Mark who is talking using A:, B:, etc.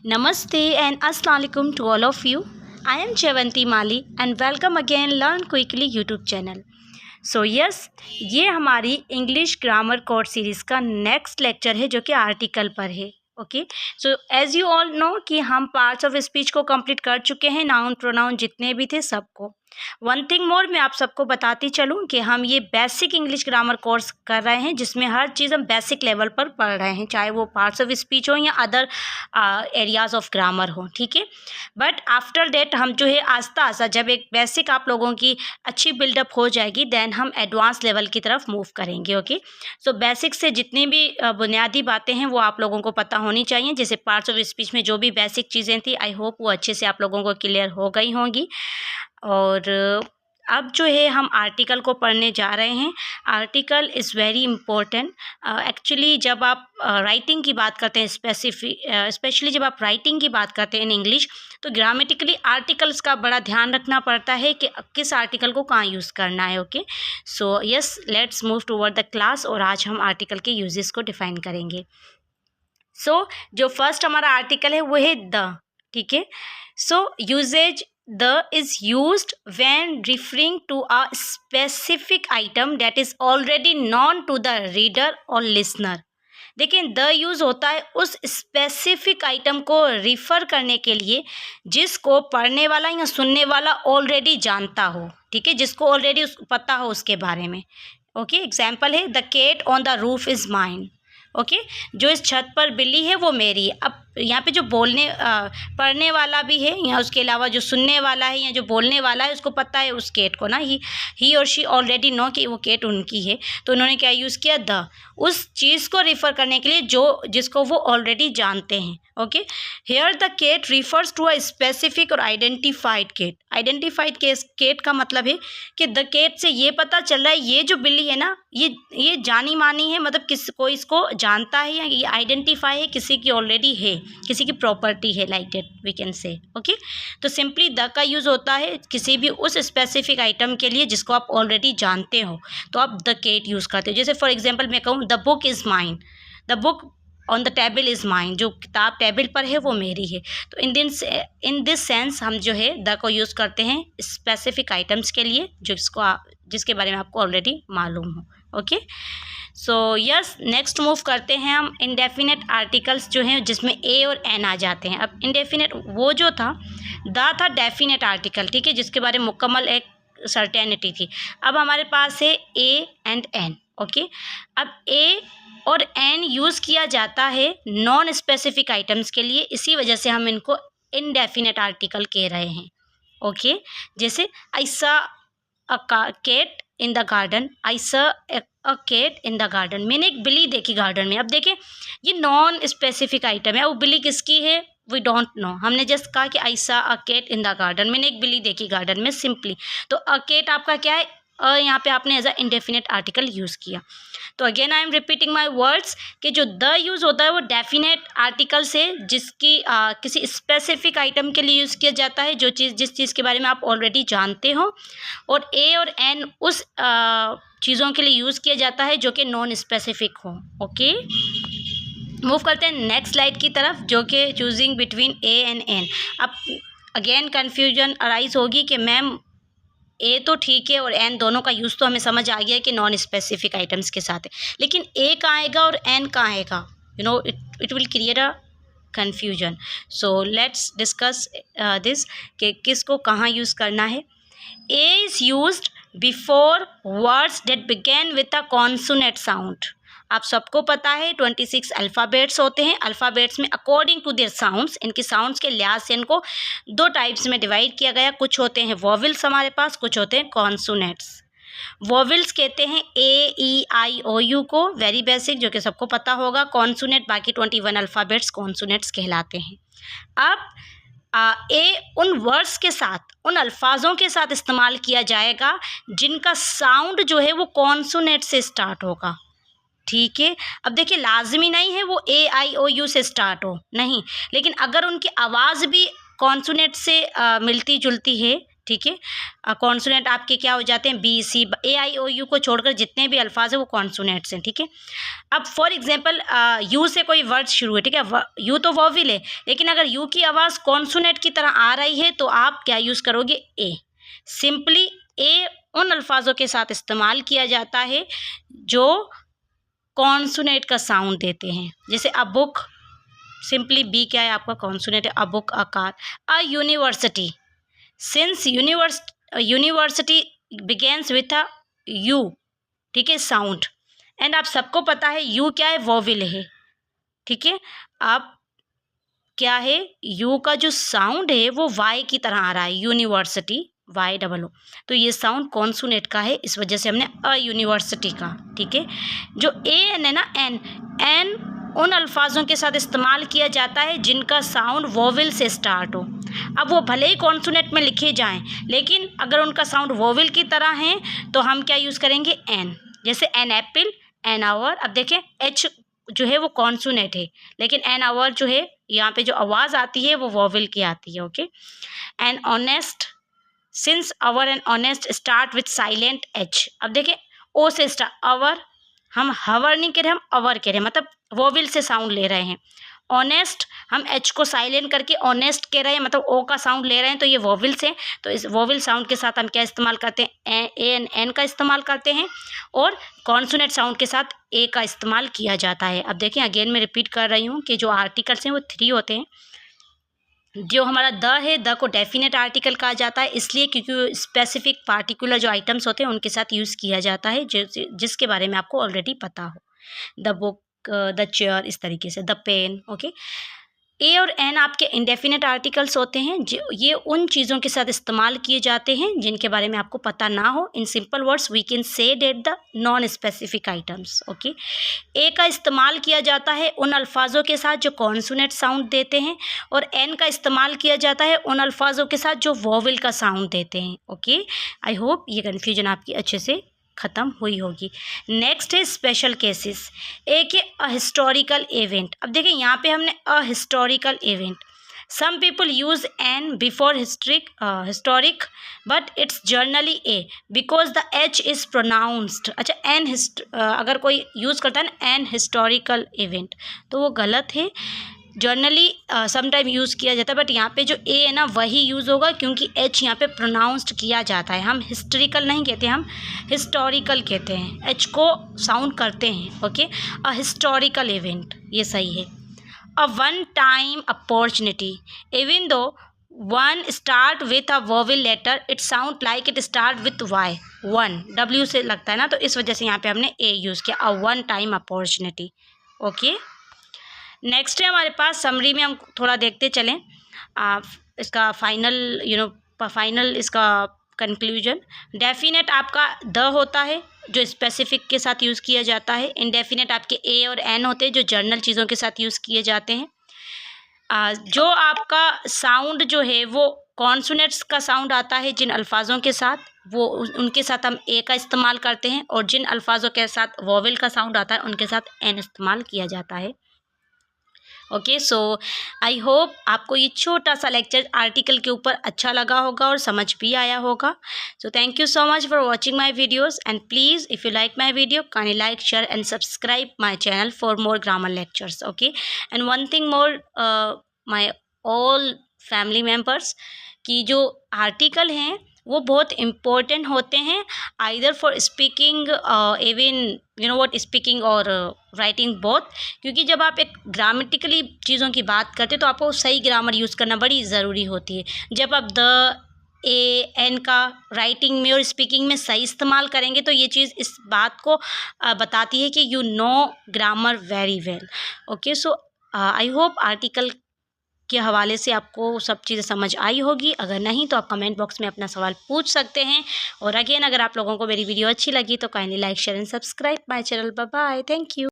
A: Namaste and Assalamualaikum to all of you. I am Chevanti Mali and welcome again Learn Quickly YouTube channel. So yes, ये हमारी English grammar course series का next lecture है जो कि article पर है. Okay, so as you all know कि हम पार्ट्स ऑफ स्पीच को कंप्लीट कर चुके हैं, नाउन प्रोनाउन जितने भी थे सबको. वन थिंग मोर मैं आप सबको बताती चलूँ कि हम ये बेसिक इंग्लिश ग्रामर कोर्स कर रहे हैं जिसमें हर चीज़ हम बेसिक लेवल पर पढ़ रहे हैं, चाहे वो पार्ट्स ऑफ स्पीच हो या अदर एरियाज़ ऑफ ग्रामर हो. ठीक है, बट आफ्टर डेट हम जो है आस्ता आस्ता जब एक बेसिक आप लोगों की अच्छी बिल्डअप हो जाएगी देन हम एडवांस लेवल की तरफ मूव करेंगे. ओके, सो बेसिक से जितनी भी बुनियादी बातें हैं वो आप लोगों को पता होनी चाहिए. जैसे पार्ट्स ऑफ स्पीच में जो भी बेसिक चीज़ें थी आई होप वो अच्छे से आप लोगों को क्लियर हो गई होंगी. और अब जो है हम आर्टिकल को पढ़ने जा रहे हैं. Article is very important. Actually जब आप राइटिंग की बात करते हैं स्पेशली जब आप राइटिंग की बात करते हैं इन इंग्लिश, तो ग्रामेटिकली आर्टिकल्स का बड़ा ध्यान रखना पड़ता है कि किस आर्टिकल को कहाँ यूज़ करना है. Okay, so yes, let's move toward the class और आज हम आर्टिकल के यूजेस को डिफाइन करेंगे. सो जो फर्स्ट हमारा आर्टिकल है वो है द. ठीक है, सो usage the is used when referring to a specific item that is already known to the reader or listener. देखिए, द यूज़ होता है उस स्पेसिफिक आइटम को रिफ़र करने के लिए जिसको पढ़ने वाला या सुनने वाला ऑलरेडी जानता हो. ठीक है, जिसको ऑलरेडी पता हो उसके बारे में. ओके, एग्जाम्पल है the cat on the roof is mine. Okay, जो इस छत पर बिल्ली है वो मेरी है. अब यहाँ पे जो पढ़ने वाला भी है या उसके अलावा जो सुनने वाला है या जो बोलने वाला है उसको पता है उस केट को ना, ही और शी ऑलरेडी नो कि वो केट उनकी है. तो उन्होंने क्या यूज़ किया, द, उस चीज़ को रिफ़र करने के लिए जिसको वो ऑलरेडी जानते हैं. Okay, here the cat refers to a specific और आइडेंटिफाइड केट. आइडेंटिफाइड केट का मतलब है कि द केट से ये पता चल रहा है ये जो बिल्ली है ना ये जानी मानी है, मतलब कोई इसको जानता है या ये आइडेंटिफाई है किसी की ऑलरेडी है, किसी की प्रॉपर्टी है, like that we can say. Okay, तो सिंपली द का यूज़ होता है किसी भी उस स्पेसिफिक आइटम के लिए जिसको आप ऑलरेडी जानते हो, तो आप द केट यूज़ करते हो. जैसे फॉर एग्जांपल मैं कहूँ the book is mine, the book on the table is mine, जो किताब टेबल पर है वो मेरी है. तो इन दिस सेंस हम जो है द को यूज़ करते हैं स्पेसिफिक आइटम्स के लिए जिसके बारे में आपको ऑलरेडी मालूम हो. Okay, so yes, next move करते हैं हम इंडेफिनेट आर्टिकल्स जो हैं जिसमें ए और एन आ जाते हैं. अब इंडेफिनेट वो जो था द था डेफिनेट आर्टिकल. ठीक है, जिसके बारे में मुकम्मल एक सर्टेनिटी थी. अब हमारे पास है ए एंड एन. ओके, अब ए और एन यूज़ किया जाता है नॉन स्पेसिफिक आइटम्स के लिए, इसी वजह से हम इनको इनडेफिनेट आर्टिकल कह रहे हैं. ओके, जैसे I saw a cat in the garden, I saw a cat in the garden, मैंने एक बिल्ली देखी गार्डन में. अब देखिए ये नॉन स्पेसिफिक आइटम है, वो बिल्ली किसकी है वी डोंट नो. हमने जस्ट कहा कि I saw a cat in the garden, मैंने एक बिल्ली देखी गार्डन में सिंपली. तो अ कैट आपका क्या है, यहाँ पे आपने as a indefinite article use किया. तो again I am repeating my words कि जो द यूज़ होता है वो डेफिनेट आर्टिकल से जिसकी किसी स्पेसिफिक आइटम के लिए यूज़ किया जाता है जिस चीज़ के बारे में आप ऑलरेडी जानते हो. और ए और एन उस चीज़ों के लिए यूज़ किया जाता है जो कि नॉन स्पेसिफिक हो. ओके, मूव करते हैं नेक्स्ट स्लाइड की तरफ जो कि choosing between A and an. अब अगेन कन्फ्यूजन अराइज होगी कि मैम ए तो ठीक है और एन दोनों का यूज़ तो हमें समझ आ गया कि नॉन स्पेसिफिक आइटम्स के साथ है, लेकिन ए कहाँ आएगा और एन कहाँ आएगा, you know it will create a confusion. So let's discuss this कि किसको कहाँ यूज़ करना है. A is used before words that begin with a consonant sound. आप सबको पता है 26 अल्फ़ाबेट्स होते हैं. अल्फ़ाबेट्स में अकॉर्डिंग टू देयर साउंड्स, इनके साउंड्स के लिहाज से इनको दो टाइप्स में डिवाइड किया गया. कुछ होते हैं वोवेल्स हमारे पास, कुछ होते हैं कॉन्सोनेंट्स. वोवेल्स कहते हैं ए ई आई ओ यू को, वेरी बेसिक जो कि सबको पता होगा. कॉन्सोनेंट बाकी 21 अल्फ़ाबेट्स कॉन्सोनेंट्स कहलाते हैं. अब ए उन वर्ड्स के साथ, उन अल्फाजों के साथ इस्तेमाल किया जाएगा जिनका साउंड जो है वो कॉन्सोनेंट से स्टार्ट होगा. ठीक है, अब देखिए लाजमी नहीं है वो ए आई ओ यू से स्टार्ट हो, नहीं, लेकिन अगर उनकी आवाज़ भी कॉन्सोनेंट से मिलती जुलती है, ठीक है। कॉन्सोनेंट आपके क्या हो जाते हैं, B C, A I O you को छोड़कर जितने भी अल्फाज हैं वो कॉन्सोनेंट्स हैं, ठीक है। अब फॉर एग्जांपल यू से कोई वर्ड शुरू है, ठीक है, यू तो वॉविल है, लेकिन अगर यू की आवाज़ कॉन्सोनेंट की तरह आ रही है तो आप क्या यूज़ करोगे, ए। सिंपली ए उन अल्फाजों के साथ इस्तेमाल किया जाता है जो कॉन्सोनेंट का साउंड देते हैं, जैसे अ बुक, सिंपली बी क्या है आपका कॉन्सोनेंट है, a book, a car. A university, since university begins with a you, ठीक है, साउंड, एंड आप सबको पता है यू क्या है, वॉविल है, ठीक है। आप क्या है, यू का जो साउंड है वो वाई की तरह आ रहा है, यूनिवर्सिटी, वाई डबल ओ, तो ये साउंड कॉन्सोनेंट का है, इस वजह से हमने अ यूनिवर्सिटी का, ठीक है। जो ए एन है ना, एन, एन उन अल्फाजों के साथ इस्तेमाल किया जाता है जिनका साउंड वोवेल से स्टार्ट हो। अब वो भले ही कॉन्सोनेंट में लिखे जाएं, लेकिन अगर उनका साउंड वोवेल की तरह है तो हम क्या यूज़ करेंगे, एन, जैसे एन एप्पल, एन आवर। अब देखें एच जो है वो कॉन्सोनेंट है, लेकिन एन आवर जो है यहाँ पे जो आवाज़ आती है वो वोवेल की आती है, okay. An honest, since our and honest start with silent H. अब देखें ओ से स्टार्ट, आवर, हम हवर नहीं कह रहे, हम अवर कह रहे हैं, मतलब वोवेल से साउंड ले रहे हैं। ऑनेस्ट, हम एच को साइलेंट करके ऑनेस्ट कह रहे हैं, मतलब ओ का साउंड ले रहे हैं, तो ये वोवेल से, तो इस वोवेल साउंड के साथ हम क्या इस्तेमाल करते हैं, ए एन, एन का इस्तेमाल करते हैं, और कॉन्सोनेंट साउंड के साथ ए का इस्तेमाल किया जाता है। अब देखें अगेन मैं रिपीट कर रही हूँ कि जो आर्टिकल्स हैं वो 3 होते हैं। जो हमारा द है, द को डेफिनेट आर्टिकल कहा जाता है, इसलिए क्योंकि स्पेसिफिक पार्टिकुलर जो आइटम्स होते हैं उनके साथ यूज़ किया जाता है, जिसके बारे में आपको ऑलरेडी पता हो। द बुक, द चेयर, इस तरीके से, द पेन, ओके। ए और एन आपके इंडेफिनेट आर्टिकल्स होते हैं, ये उन चीज़ों के साथ इस्तेमाल किए जाते हैं जिनके बारे में आपको पता ना हो। In simple words we can say that the non specific items, okay. A का इस्तेमाल किया जाता है उन अल्फाजों के साथ जो कॉन्सोनेंट साउंड देते हैं, और एन का इस्तेमाल किया जाता है उन अल्फाजों के साथ जो वोवेल का साउंड देते हैं, ओके। आई होप ये कन्फ्यूजन आपकी अच्छे से ख़त्म हुई होगी। नेक्स्ट है स्पेशल केसेस। एक है अ हिस्टोरिकल इवेंट। अब देखिए यहाँ पे हमने a historical event, some people use an before historic but it's generally A because the H is pronounced. अच्छा, एन अगर कोई यूज़ करता है ना एन हिस्टोरिकल इवेंट, तो वो गलत है। जर्नली समटाइम यूज़ किया जाता है, बट यहाँ पे जो ए है ना वही यूज़ होगा, क्योंकि एच यहाँ पे प्रोनाउंस्ड किया जाता है। हम हिस्टोरिकल नहीं कहते, हम हिस्टोरिकल कहते हैं, एच को साउंड करते हैं, ओके। अ हिस्टोरिकल इवेंट, ये सही है। A one time opportunity, even though one start with a vowel letter it sound like it start with Y, one W से लगता है ना, तो इस वजह से यहाँ पे हमने ए यूज़ किया, अ one time opportunity, okay. Next है हमारे पास समरी में हम थोड़ा देखते चलें इसका फाइनल फाइनल इसका कंक्लूजन। डेफिनेट आपका द होता है जो स्पेसिफिक के साथ यूज़ किया जाता है। इनडेफिनेट आपके ए और एन होते हैं जो जर्नल चीज़ों के साथ यूज़ किए जाते हैं। जो आपका साउंड जो है वो कॉन्सोनेंट्स का साउंड आता है जिन अल्फाजों के साथ, वो उनके साथ हम ए का इस्तेमाल करते हैं, और जिन अल्फाजों के साथ वोवेल का साउंड आता है उनके साथ एन इस्तेमाल किया जाता है, ओके। सो आई होप आपको ये छोटा सा लेक्चर आर्टिकल के ऊपर अच्छा लगा होगा और समझ भी आया होगा। So thank you so much for watching my videos, and please if you like my video kindly like, share and subscribe my channel for more grammar lectures, okay। and one thing more, my all family members, कि जो article हैं वो बहुत important होते हैं, either for speaking even you know what, speaking और writing both, क्योंकि जब आप एक ग्रामेटिकली चीज़ों की बात करते हैं तो आपको सही ग्रामर यूज़ करना बड़ी ज़रूरी होती है। जब आप द ए एन का राइटिंग में और स्पीकिंग में सही इस्तेमाल करेंगे तो ये चीज़ इस बात को बताती है कि you know grammar very well, okay. So I hope article के हवाले से आपको सब चीज़ें समझ आई होगी। अगर नहीं तो आप कमेंट बॉक्स में अपना सवाल पूछ सकते हैं। और अगेन अगर आप लोगों को मेरी वीडियो अच्छी लगी तो kindly like, share and subscribe my channel. Bye bye, thank you.